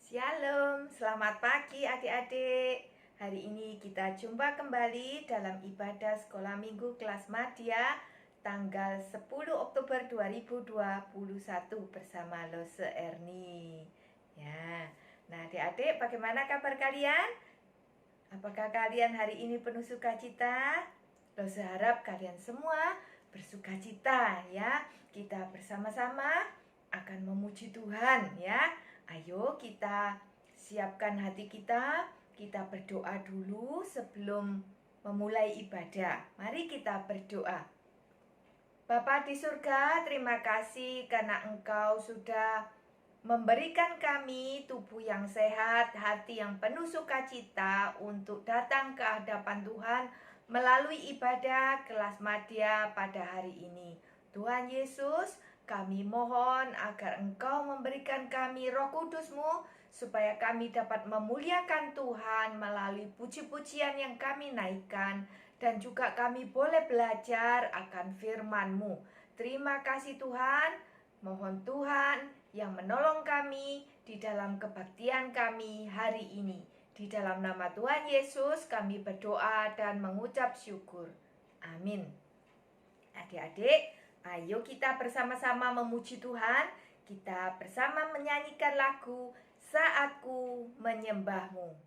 Shalom, selamat pagi adik-adik. Hari ini kita jumpa kembali dalam ibadah sekolah minggu kelas Madya tanggal 10 Oktober 2021 bersama Lose Erni. Ya, nah adik-adik bagaimana kabar kalian? Apakah kalian hari ini penuh sukacita? Lose harap kalian semua bersukacita ya. Kita bersama-sama akan memuji Tuhan ya. Ayo kita siapkan hati kita berdoa dulu sebelum memulai ibadah. Mari kita berdoa. Bapa di surga, terima kasih karena Engkau sudah memberikan kami tubuh yang sehat, hati yang penuh sukacita untuk datang ke hadapan Tuhan melalui ibadah kelas Madya pada hari ini. Tuhan Yesus, kami mohon agar Engkau memberikan kami Roh Kudus-Mu supaya kami dapat memuliakan Tuhan melalui puji-pujian yang kami naikkan dan juga kami boleh belajar akan firman-Mu. Terima kasih Tuhan, mohon Tuhan yang menolong kami di dalam kebaktian kami hari ini. Di dalam nama Tuhan Yesus kami berdoa dan mengucap syukur. Amin. Adik-adik, ayo kita bersama-sama memuji Tuhan. Kita bersama menyanyikan lagu Saatku Menyembah-Mu.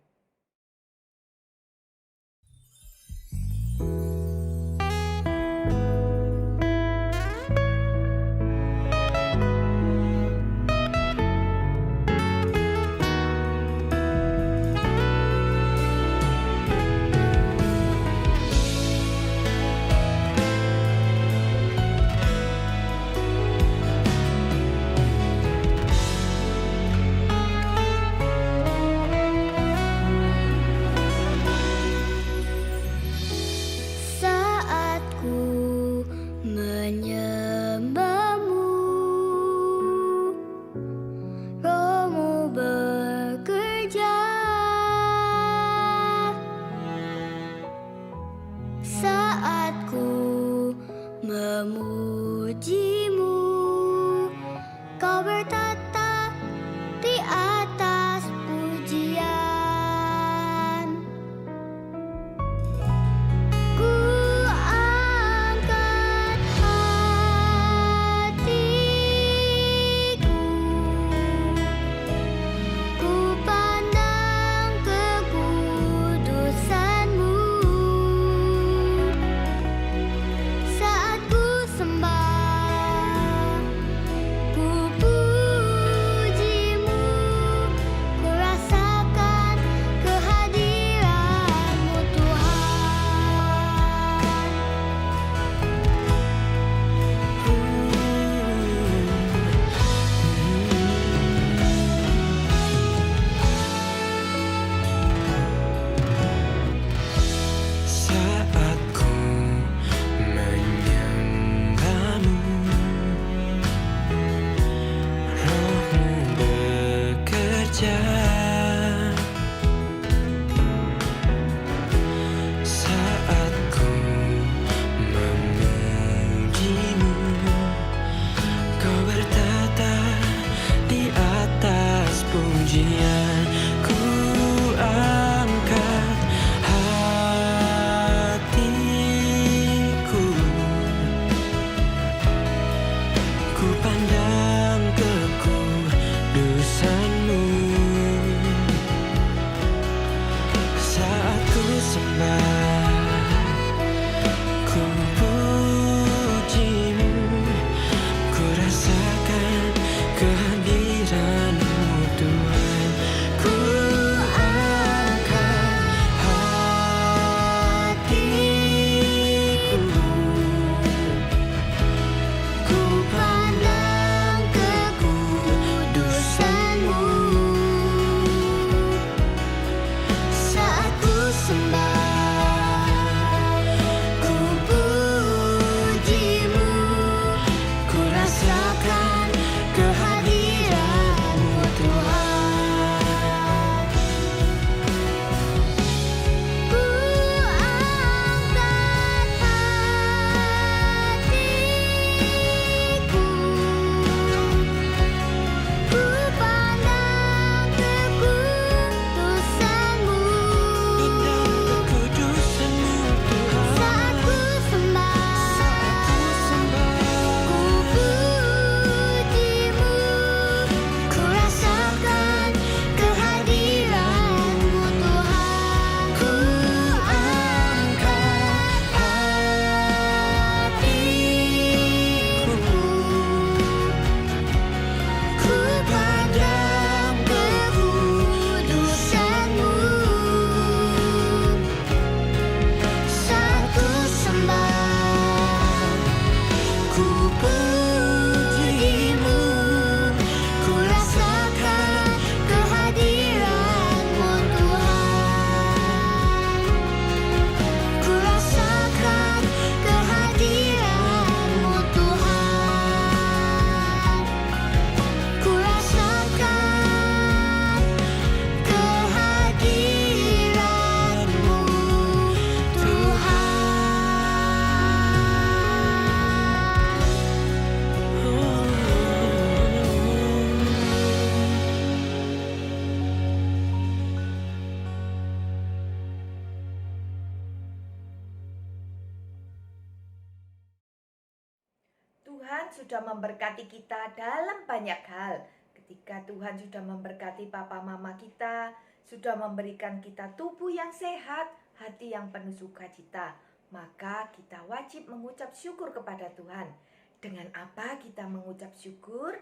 sudah memberkati kita dalam banyak hal. Ketika Tuhan sudah memberkati papa mama kita, sudah memberikan kita tubuh yang sehat, hati yang penuh sukacita, maka kita wajib mengucap syukur kepada Tuhan. Dengan apa kita mengucap syukur?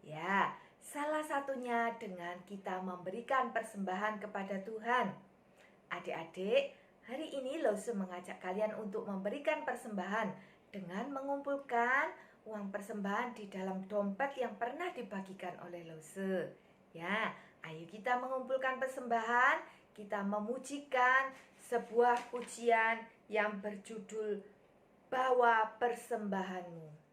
Ya, salah satunya dengan kita memberikan persembahan kepada Tuhan. Adik-adik, hari ini Lose mengajak kalian untuk memberikan persembahan dengan mengumpulkan uang persembahan di dalam dompet yang pernah dibagikan oleh Lose. Ya, ayo kita mengumpulkan persembahan, kita memujikan sebuah pujian yang berjudul Bawa Persembahanmu.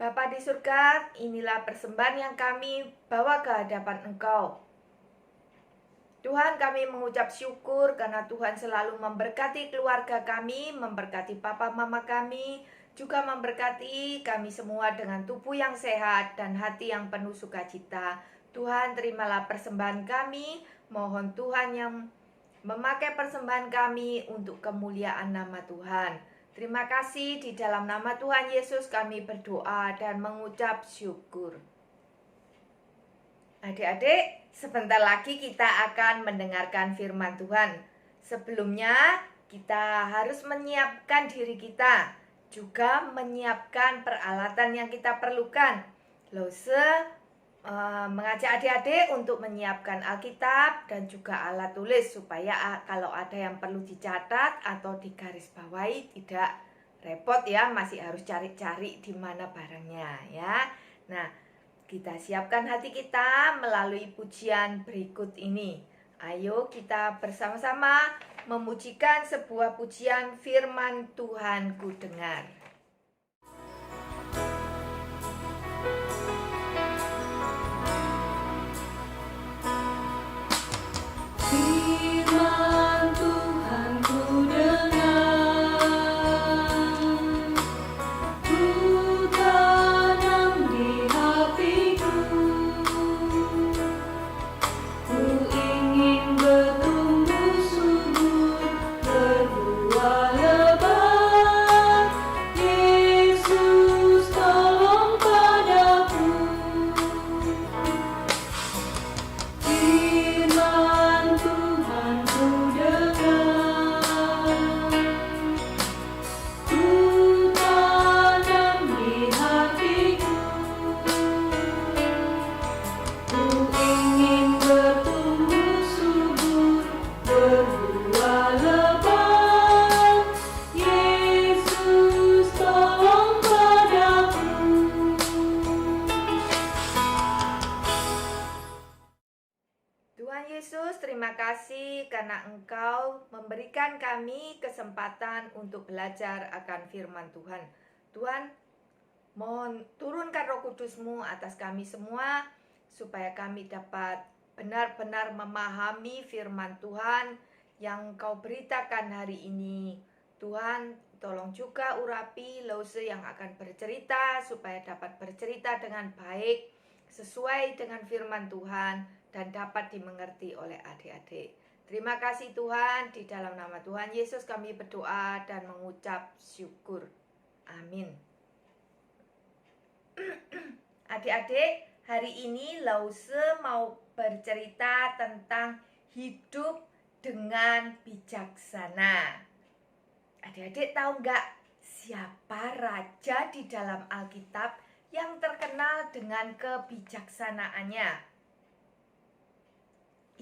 Bapa di surga, inilah persembahan yang kami bawa ke hadapan Engkau. Tuhan, kami mengucap syukur karena Tuhan selalu memberkati keluarga kami, memberkati papa mama kami, juga memberkati kami semua dengan tubuh yang sehat dan hati yang penuh sukacita. Tuhan, terimalah persembahan kami, mohon Tuhan yang memakai persembahan kami untuk kemuliaan nama Tuhan. Terima kasih, di dalam nama Tuhan Yesus kami berdoa dan mengucap syukur. Adik-adik, sebentar lagi kita akan mendengarkan firman Tuhan. Sebelumnya, kita harus menyiapkan diri kita, juga menyiapkan peralatan yang kita perlukan. Lose mengajak adik-adik untuk menyiapkan Alkitab dan juga alat tulis supaya kalau ada yang perlu dicatat atau digarisbawahi tidak repot ya, masih harus cari-cari di mana barangnya ya. Nah, kita siapkan hati kita melalui pujian berikut ini. Ayo kita bersama-sama memujikan sebuah pujian firman Tuhan ku dengar. Berbuah lebat Tuhan Yesus, terima kasih karena Engkau memberikan kami kesempatan untuk belajar akan firman Tuhan. Tuhan, mohon turunkan Roh Kudus-Mu atas kami semua, supaya kami dapat benar-benar memahami firman Tuhan yang Engkau beritakan hari ini. Tuhan, tolong juga urapi Lause yang akan bercerita, supaya dapat bercerita dengan baik, sesuai dengan firman Tuhan, dan dapat dimengerti oleh adik-adik. Terima kasih Tuhan, di dalam nama Tuhan Yesus kami berdoa dan mengucap syukur. Amin. Adik-adik, hari ini Lause mau bercerita tentang hidup dengan bijaksana. Adik-adik tahu nggak siapa raja di dalam Alkitab yang terkenal dengan kebijaksanaannya?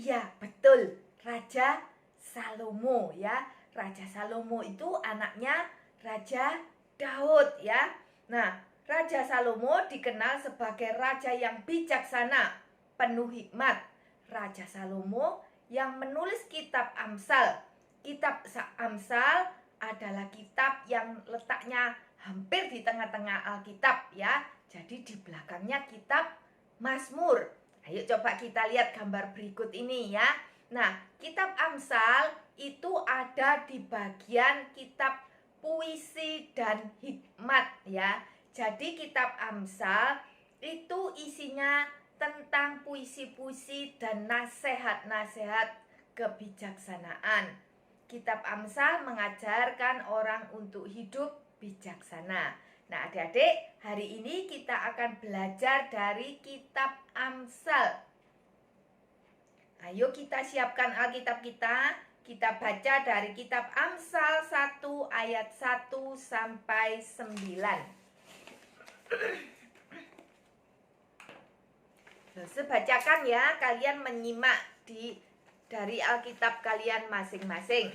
Ya, betul, Raja Salomo ya. Raja Salomo itu anaknya Raja Daud ya. Nah, Raja Salomo dikenal sebagai raja yang bijaksana, penuh hikmat. Raja Salomo yang menulis kitab Amsal. Kitab Amsal adalah kitab yang letaknya hampir di tengah-tengah Alkitab ya. Jadi di belakangnya kitab Mazmur. Ayo coba kita lihat gambar berikut ini ya. Nah, kitab Amsal itu ada di bagian kitab puisi dan hikmat ya. Jadi kitab Amsal itu isinya tentang puisi-puisi dan nasihat-nasihat kebijaksanaan. Kitab Amsal mengajarkan orang untuk hidup bijaksana. Nah, adik-adik, hari ini kita akan belajar dari kitab Amsal. Ayo kita siapkan Alkitab kita. Kita baca dari kitab Amsal 1 ayat 1 sampai 9. Lause bacakan ya, kalian menyimak dari Alkitab kalian masing-masing.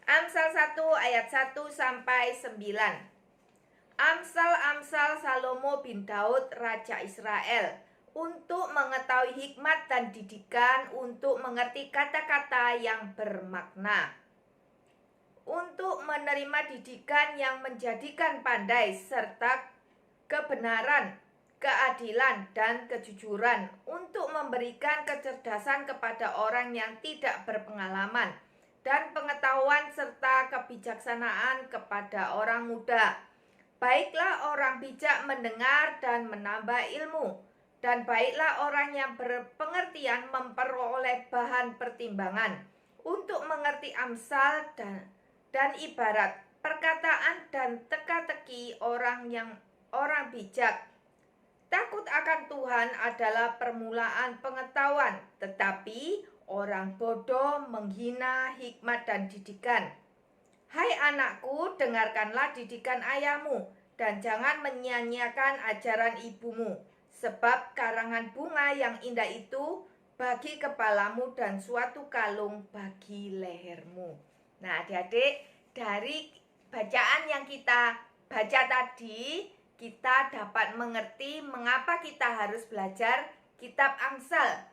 Amsal 1 ayat 1 sampai 9. Amsal Salomo bin Daud, Raja Israel, untuk mengetahui hikmat dan didikan, untuk mengerti kata-kata yang bermakna, untuk menerima didikan yang menjadikan pandai, serta kebenaran, keadilan, dan kejujuran, untuk memberikan kecerdasan kepada orang yang tidak berpengalaman, dan pengetahuan serta kebijaksanaan kepada orang muda. Baiklah orang bijak mendengar dan menambah ilmu, dan baiklah orang yang berpengertian memperoleh bahan pertimbangan, untuk mengerti amsal dan ibarat, perkataan dan teka-teki orang bijak. Takut akan Tuhan adalah permulaan pengetahuan, tetapi orang bodoh menghina hikmat dan didikan. Hai anakku, dengarkanlah didikan ayahmu, dan jangan menyia-nyiakan ajaran ibumu, sebab karangan bunga yang indah itu bagi kepalamu dan suatu kalung bagi lehermu. Nah, adik-adik, dari bacaan yang kita baca tadi, kita dapat mengerti mengapa kita harus belajar kitab Amsal.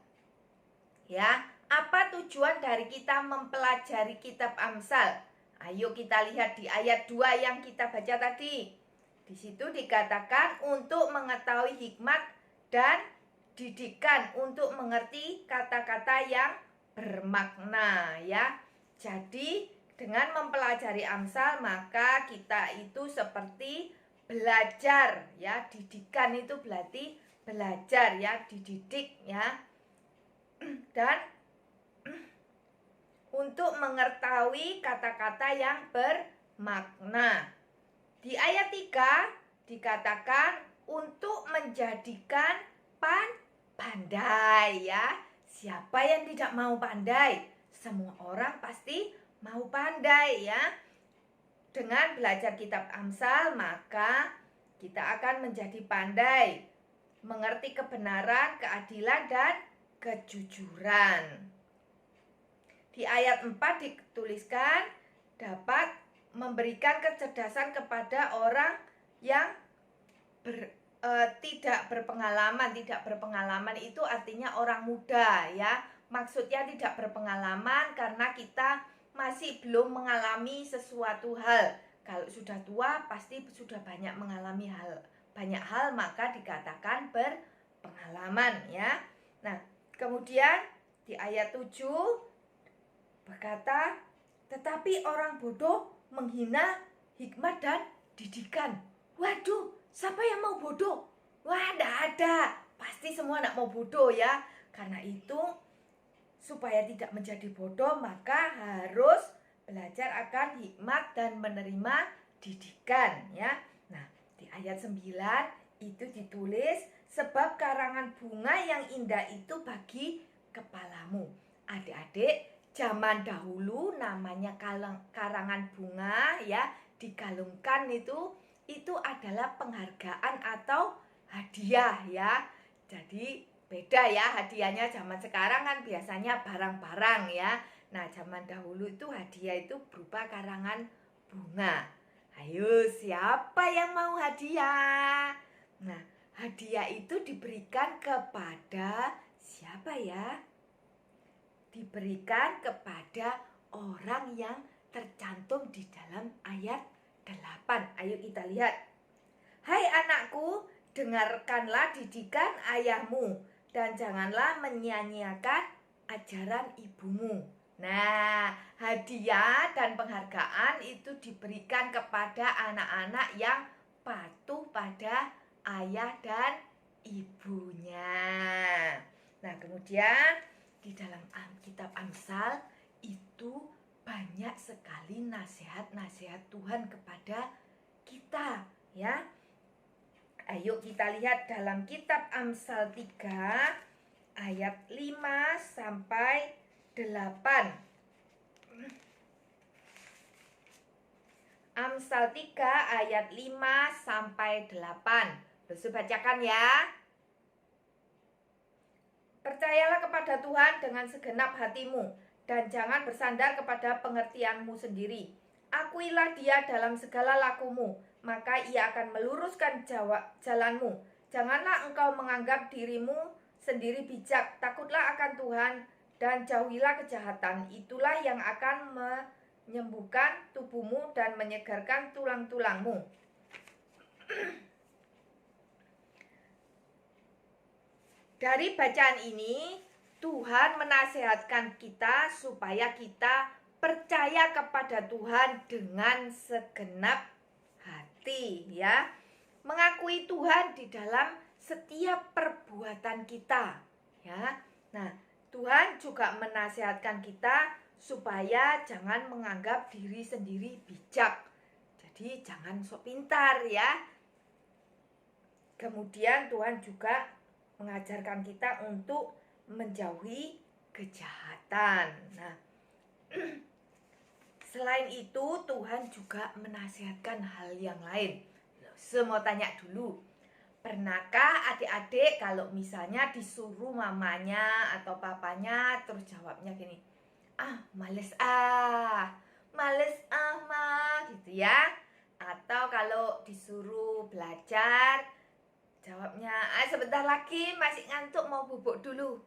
Ya, apa tujuan dari kita mempelajari kitab Amsal? Ayo kita lihat di ayat 2 yang kita baca tadi. Di situ dikatakan untuk mengetahui hikmat dan didikan, untuk mengerti kata-kata yang bermakna ya. Jadi dengan mempelajari Amsal maka kita itu seperti belajar ya. Didikan itu berarti belajar ya, dididik ya. Dan untuk mengetahui kata-kata yang bermakna. Di ayat 3 dikatakan untuk menjadikan pandai ya. Siapa yang tidak mau pandai? Semua orang pasti mau pandai ya. Dengan belajar kitab Amsal maka kita akan menjadi pandai, mengerti kebenaran, keadilan, dan kejujuran. Di ayat 4 dituliskan dapat memberikan kecerdasan kepada orang yang tidak berpengalaman. Tidak berpengalaman itu artinya orang muda ya. Maksudnya tidak berpengalaman karena kita masih belum mengalami sesuatu hal. Kalau sudah tua pasti sudah banyak mengalami banyak hal, maka dikatakan berpengalaman ya. Nah, kemudian di ayat 7 berkata, tetapi orang bodoh menghina hikmat dan didikan. Waduh, siapa yang mau bodoh? Wah, enggak ada. Pasti semua anak mau bodoh ya. Karena itu, supaya tidak menjadi bodoh, maka harus belajar akan hikmat dan menerima didikan ya. Nah, di ayat 9 itu ditulis, sebab karangan bunga yang indah itu bagi kepalamu. Adik-adik, zaman dahulu namanya karangan bunga ya, digalungkan itu adalah penghargaan atau hadiah ya. Jadi beda ya hadiahnya, zaman sekarang kan biasanya barang-barang ya. Nah, zaman dahulu itu hadiah itu berupa karangan bunga. Ayo, siapa yang mau hadiah? Nah, hadiah itu diberikan kepada siapa ya? Diberikan kepada orang yang tercantum di dalam ayat 8. Ayo kita lihat. Hai anakku, dengarkanlah didikan ayahmu dan janganlah menyia-nyiakan ajaran ibumu. Nah, hadiah dan penghargaan itu diberikan kepada anak-anak yang patuh pada ayah dan ibunya. Nah, kemudian di dalam kitab Amsal itu banyak sekali nasihat-nasihat Tuhan kepada kita ya. Ayo kita lihat dalam kitab Amsal 3 ayat 5 sampai 8. Amsal 3 ayat 5 sampai 8. Terus bacakan ya. Percayalah kepada Tuhan dengan segenap hatimu dan jangan bersandar kepada pengertianmu sendiri. Akuilah Dia dalam segala lakumu, maka Ia akan meluruskan jalanmu. Janganlah engkau menganggap dirimu sendiri bijak. Takutlah akan Tuhan dan jauhilah kejahatan. Itulah yang akan menyembuhkan tubuhmu dan menyegarkan tulang-tulangmu. Dari bacaan ini, Tuhan menasihatkan kita supaya kita percaya kepada Tuhan dengan segenap hati ya. Mengakui Tuhan di dalam setiap perbuatan kita ya. Nah, Tuhan juga menasihatkan kita supaya jangan menganggap diri sendiri bijak. Jadi jangan sok pintar ya. Kemudian Tuhan juga mengajarkan kita untuk menjauhi kejahatan. Nah, selain itu Tuhan juga menasihatkan hal yang lain. Semua tanya dulu, pernahkah adik-adik kalau misalnya disuruh mamanya atau papanya terus jawabnya gini, males mah gitu ya. Atau kalau disuruh belajar jawabnya, sebentar lagi masih ngantuk, mau bubuk dulu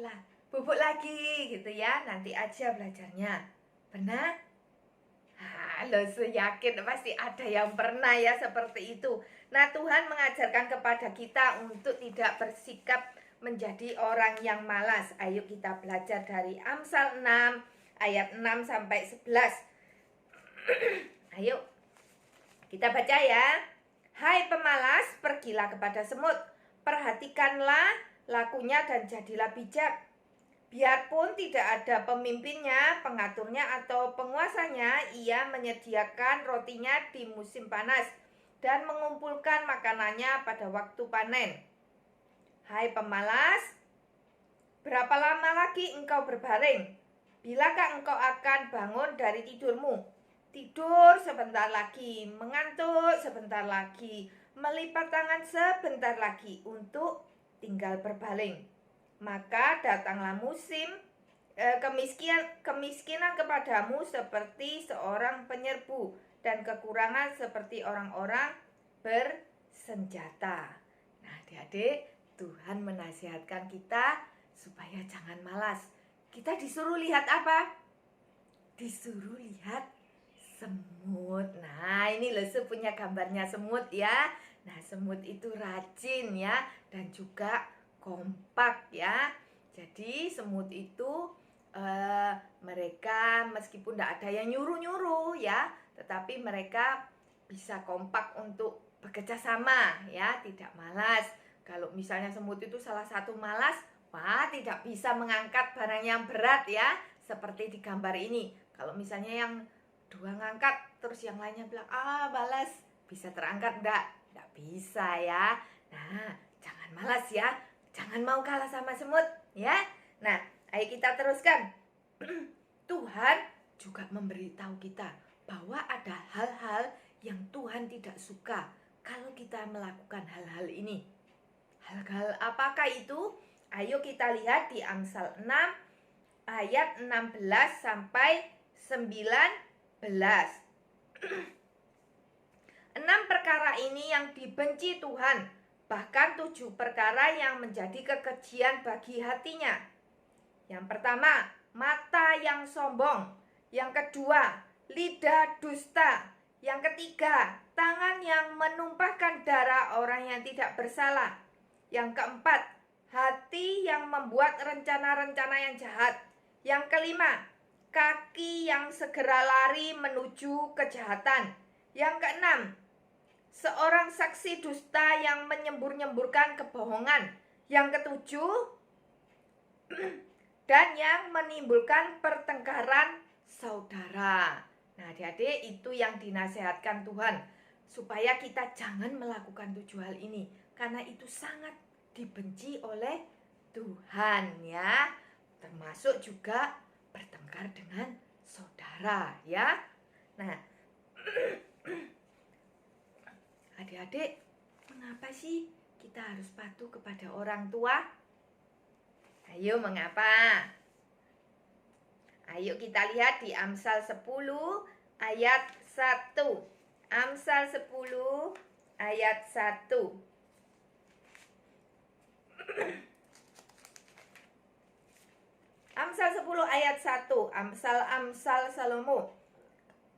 lah, bubuk lagi gitu ya, nanti aja belajarnya. Benar? Lo yakin pasti ada yang pernah ya seperti itu. Nah, Tuhan mengajarkan kepada kita untuk tidak bersikap menjadi orang yang malas. Ayo kita belajar dari Amsal 6 ayat 6 sampai 11. Ayo kita baca ya. Hai pemalas, pergilah kepada semut, perhatikanlah lakunya dan jadilah bijak. Biarpun tidak ada pemimpinnya, pengaturnya atau penguasanya, ia menyediakan rotinya di musim panas dan mengumpulkan makanannya pada waktu panen. Hai pemalas, berapa lama lagi engkau berbaring? Bilakah engkau akan bangun dari tidurmu? Tidur sebentar lagi, mengantuk sebentar lagi, melipat tangan sebentar lagi untuk tinggal berbaring. Maka datanglah musim kemiskinan kepadamu seperti seorang penyerbu dan kekurangan seperti orang-orang bersenjata. Nah, adik-adik, Tuhan menasihatkan kita supaya jangan malas. Kita disuruh lihat apa? Disuruh lihat semut. Nah, ini loh punya gambarnya semut ya. Nah, semut itu rajin ya dan juga kompak ya. Jadi semut itu mereka meskipun tidak ada yang nyuruh-nyuruh ya, tetapi mereka bisa kompak untuk bekerja sama ya, tidak malas. Kalau misalnya semut itu salah satu malas, wah tidak bisa mengangkat barang yang berat ya, seperti di gambar ini. Kalau misalnya yang dua ngangkat, terus yang lainnya bilang, malas, bisa terangkat enggak bisa ya. Nah, jangan malas ya, jangan mau kalah sama semut ya. Nah, ayo kita teruskan. Tuhan juga memberitahu kita bahwa ada hal-hal yang Tuhan tidak suka kalau kita melakukan hal-hal ini. Hal-hal apakah itu? Ayo kita lihat di Amsal 6 ayat 16 sampai 19. 6 perkara ini yang dibenci Tuhan, bahkan 7 perkara yang menjadi kekejian bagi hatinya. Yang pertama, mata yang sombong. Yang kedua, lidah dusta. Yang ketiga, tangan yang menumpahkan darah orang yang tidak bersalah. Yang keempat, hati yang membuat rencana-rencana yang jahat. Yang kelima, kaki yang segera lari menuju kejahatan. Yang keenam, seorang saksi dusta yang menyembur-nyemburkan kebohongan. Yang ketujuh, dan yang menimbulkan pertengkaran saudara. Nah, adik-adik, itu yang dinasehatkan Tuhan, supaya kita jangan melakukan 7 hal ini, karena itu sangat dibenci oleh Tuhan ya. Termasuk juga bertengkar dengan saudara ya. Nah, adik-adik, mengapa sih kita harus patuh kepada orang tua? Ayo, mengapa? Ayo kita lihat di Amsal 10 ayat 1. Amsal 10 ayat 1. Amsal 10 ayat 1. Amsal Salomo.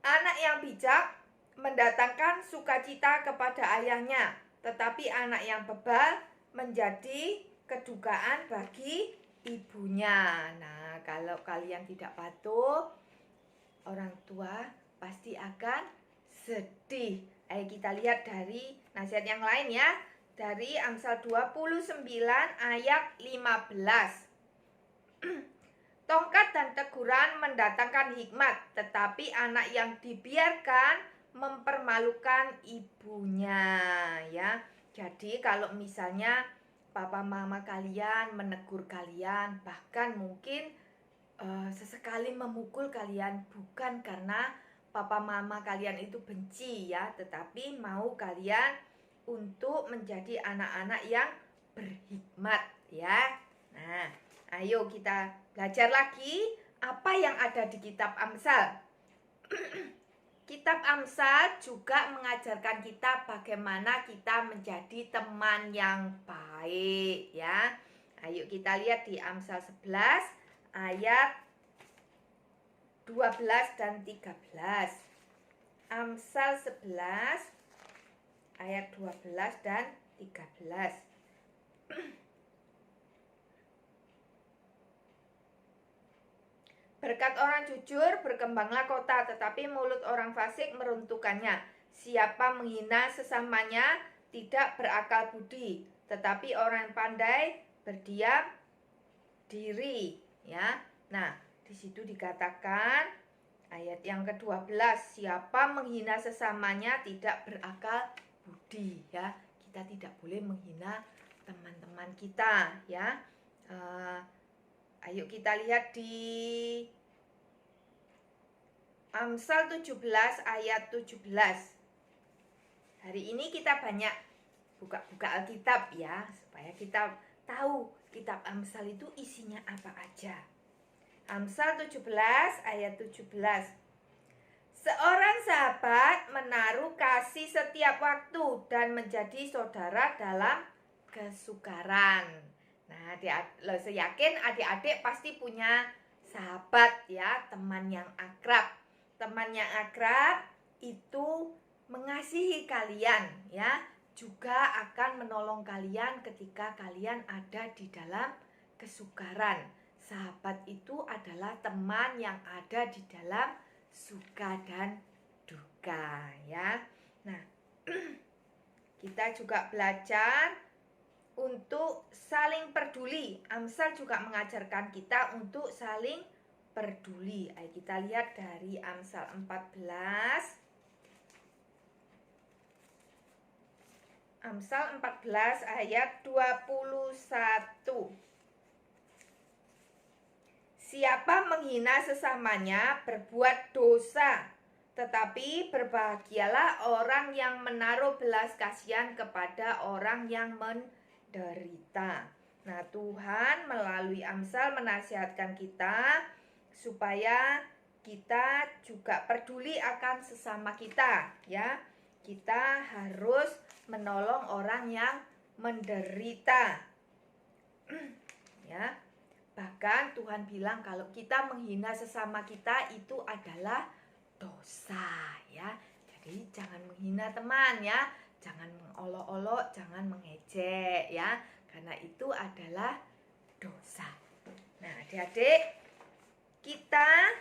Anak yang bijak mendatangkan sukacita kepada ayahnya, tetapi anak yang bebal menjadi kedukaan bagi ibunya. Nah, kalau kalian tidak patuh, orang tua pasti akan sedih. Ayo kita lihat dari nasihat yang lain ya. Dari Amsal 29 ayat 15. Tongkat dan teguran mendatangkan hikmat, tetapi anak yang dibiarkan mempermalukan ibunya ya. Jadi kalau misalnya papa mama kalian menegur kalian, bahkan mungkin sesekali memukul kalian, bukan karena papa mama kalian itu benci ya, tetapi mau kalian untuk menjadi anak-anak yang berhikmat ya. Nah, ayo kita belajar lagi apa yang ada di kitab Amsal. Kitab Amsal juga mengajarkan kita bagaimana kita menjadi teman yang baik ya. Ayo kita lihat di Amsal 11 ayat 12 dan 13. Amsal 11 ayat 12 dan 13. Berkat orang jujur berkembanglah kota, tetapi mulut orang fasik meruntuhkannya. Siapa menghina sesamanya tidak berakal budi, tetapi orang pandai berdiam diri ya. Nah, di situ dikatakan ayat yang ke-12, siapa menghina sesamanya tidak berakal budi ya. Kita tidak boleh menghina teman-teman kita ya. Ayo kita lihat di Amsal 17 ayat 17. Hari ini kita banyak buka-buka Alkitab ya, supaya kita tahu kitab Amsal itu isinya apa aja. Amsal 17 ayat 17. Seorang sahabat menaruh kasih setiap waktu dan menjadi saudara dalam kesukaran. Nah, saya yakin adik-adik pasti punya sahabat ya, teman yang akrab. Teman yang akrab itu mengasihi kalian ya, juga akan menolong kalian ketika kalian ada di dalam kesukaran. Sahabat itu adalah teman yang ada di dalam suka dan duka ya. Nah, kita juga belajar untuk saling peduli. Amsal juga mengajarkan kita untuk saling peduli. Ayo kita lihat dari Amsal 14. Amsal 14 ayat 21. Siapa menghina sesamanya berbuat dosa, tetapi berbahagialah orang yang menaruh belas kasihan kepada orang yang menderita. Nah, Tuhan melalui Amsal menasihatkan kita supaya kita juga peduli akan sesama kita, ya. Kita harus menolong orang yang menderita. Ya. Bahkan Tuhan bilang kalau kita menghina sesama kita itu adalah dosa, ya. Jadi jangan menghina teman, ya. Jangan mengolok-olok, jangan mengejek, ya. Karena itu adalah dosa. Nah, adik-adik, kita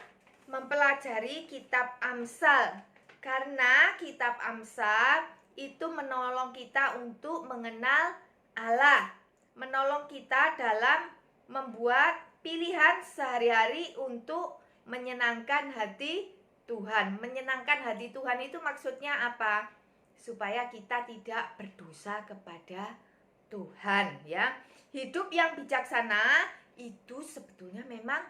mempelajari kitab Amsal. Karena kitab Amsal itu menolong kita untuk mengenal Allah. Menolong kita dalam membuat pilihan sehari-hari untuk menyenangkan hati Tuhan. Menyenangkan hati Tuhan itu maksudnya apa? Supaya kita tidak berdosa kepada Tuhan, ya. Hidup yang bijaksana itu sebetulnya memang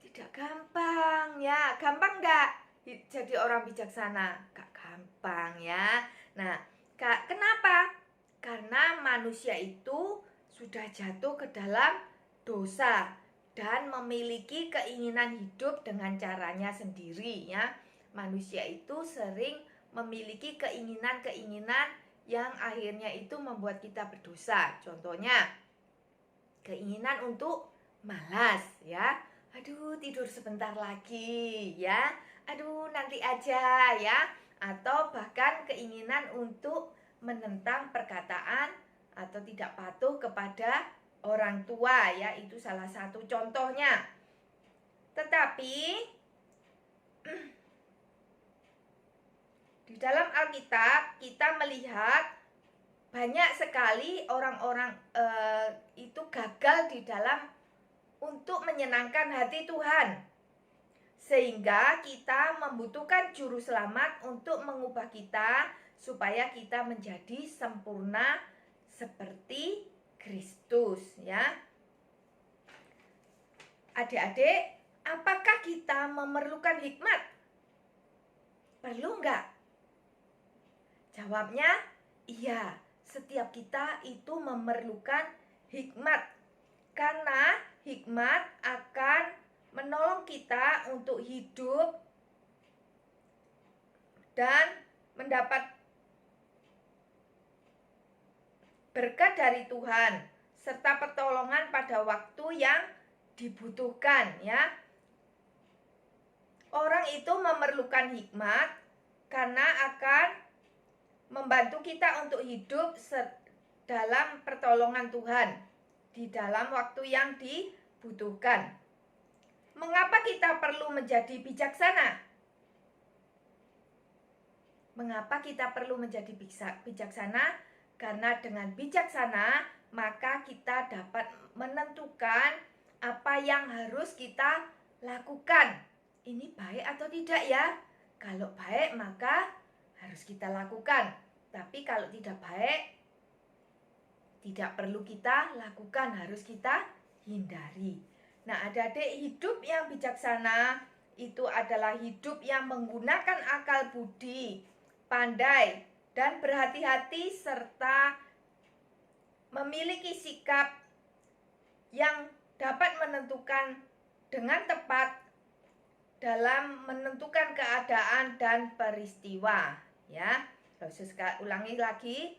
tidak gampang, ya. Gampang enggak jadi orang bijaksana? Gak gampang, ya. Nah, kenapa? Karena manusia itu sudah jatuh ke dalam dosa dan memiliki keinginan hidup dengan caranya sendiri, ya. Manusia itu sering memiliki keinginan-keinginan yang akhirnya itu membuat kita berdosa. Contohnya, keinginan untuk malas, ya. Aduh, tidur sebentar lagi, ya. Aduh, nanti aja, ya. Atau bahkan keinginan untuk menentang perkataan atau tidak patuh kepada orang tua, ya. Itu salah satu contohnya. Tetapi di dalam Alkitab kita melihat banyak sekali orang-orang itu gagal di dalam untuk menyenangkan hati Tuhan. Sehingga kita membutuhkan juru selamat untuk mengubah kita supaya kita menjadi sempurna seperti Kristus, ya. Adik-adik, apakah kita memerlukan hikmat? Perlu enggak? Jawabnya iya, setiap kita itu memerlukan hikmat. Karena hikmat akan menolong kita untuk hidup dan mendapat berkat dari Tuhan serta pertolongan pada waktu yang dibutuhkan, ya. Orang itu memerlukan hikmat karena akan membantu kita untuk hidup dalam pertolongan Tuhan di dalam waktu yang dibutuhkan. Mengapa kita perlu menjadi bijaksana? Mengapa kita perlu menjadi bijaksana? Karena dengan bijaksana maka kita dapat menentukan apa yang harus kita lakukan. Ini baik atau tidak, ya? Kalau baik maka harus kita lakukan. Tapi kalau tidak baik, tidak perlu kita lakukan, harus kita hindari. Nah, adik-adik, hidup yang bijaksana itu adalah hidup yang menggunakan akal budi, pandai, dan berhati-hati serta memiliki sikap yang dapat menentukan dengan tepat dalam menentukan keadaan dan peristiwa, ya. Ulangi lagi.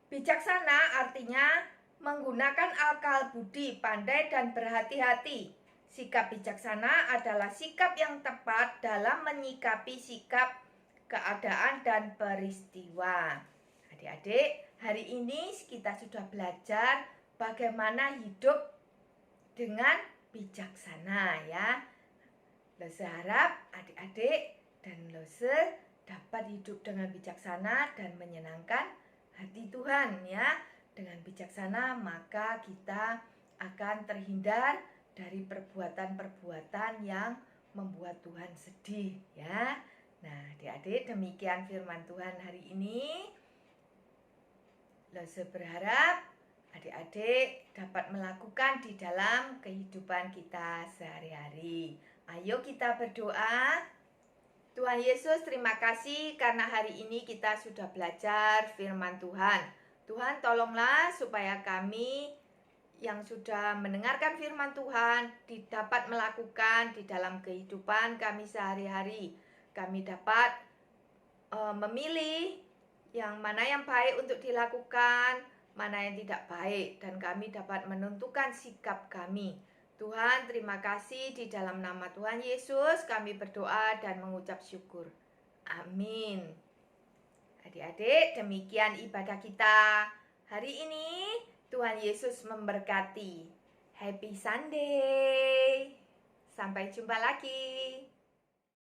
Bijaksana artinya Menggunakan akal budi, pandai dan berhati-hati. Sikap bijaksana adalah sikap yang tepat dalam menyikapi sikap, keadaan, dan peristiwa. Adik-adik, hari ini kita sudah belajar bagaimana hidup dengan bijaksana ya. Lose harap adik-adik dan Lose dapat hidup dengan bijaksana dan menyenangkan hati Tuhan ya. Dengan bijaksana maka kita akan terhindar dari perbuatan-perbuatan yang membuat Tuhan sedih ya. Nah, adik-adik, demikian firman Tuhan hari ini. Lose berharap adik-adik dapat melakukan di dalam kehidupan kita sehari-hari. Ayo kita berdoa. Tuhan Yesus, terima kasih karena hari ini kita sudah belajar firman Tuhan. Tuhan, tolonglah supaya kami yang sudah mendengarkan firman Tuhan dapat melakukan di dalam kehidupan kami sehari-hari. Kami dapat memilih yang mana yang baik untuk dilakukan, mana yang tidak baik, dan kami dapat menentukan sikap kami. Tuhan, terima kasih, di dalam nama Tuhan Yesus kami berdoa dan mengucap syukur. Amin. Adik-adik, demikian ibadah kita hari ini. Tuhan Yesus memberkati. Happy Sunday. Sampai jumpa lagi.